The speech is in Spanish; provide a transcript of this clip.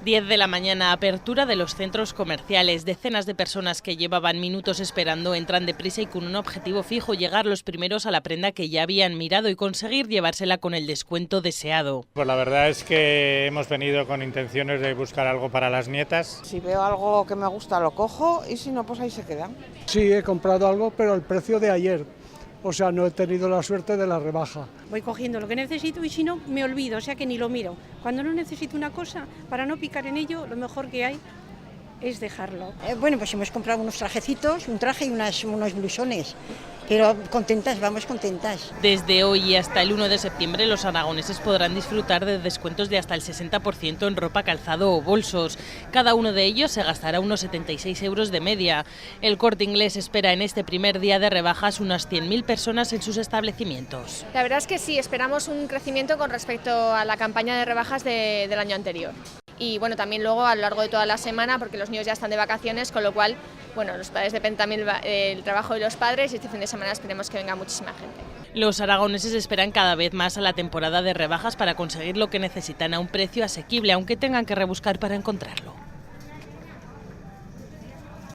10 de la mañana, apertura de los centros comerciales. Decenas de personas que llevaban minutos esperando entran deprisa y con un objetivo fijo: llegar los primeros a la prenda que ya habían mirado y conseguir llevársela con el descuento deseado. Pues la verdad es que hemos venido con intenciones de buscar algo para las nietas. Si veo algo que me gusta lo cojo y si no, pues ahí se quedan. Sí, he comprado algo, pero el precio de ayer. O sea, no he tenido la suerte de la rebaja. Voy cogiendo lo que necesito y si no, me olvido, o sea que ni lo miro. Cuando no necesito una cosa, para no picar en ello, lo mejor que hay es dejarlo. Bueno, pues hemos comprado unos trajecitos, un traje y unos blusones, pero contentas, vamos contentas. Desde hoy y hasta el 1 de septiembre los aragoneses podrán disfrutar de descuentos de hasta el 60% en ropa, calzado o bolsos. Cada uno de ellos se gastará unos 76 euros de media. El Corte Inglés espera en este primer día de rebajas unas 100.000 personas en sus establecimientos. La verdad es que sí, esperamos un crecimiento con respecto a la campaña de rebajas del año anterior. Y bueno, también luego a lo largo de toda la semana, porque los niños ya están de vacaciones, con lo cual, bueno, los padres dependen también del trabajo de los padres y este fin de semana esperemos que venga muchísima gente. Los aragoneses esperan cada vez más a la temporada de rebajas para conseguir lo que necesitan a un precio asequible, aunque tengan que rebuscar para encontrarlo.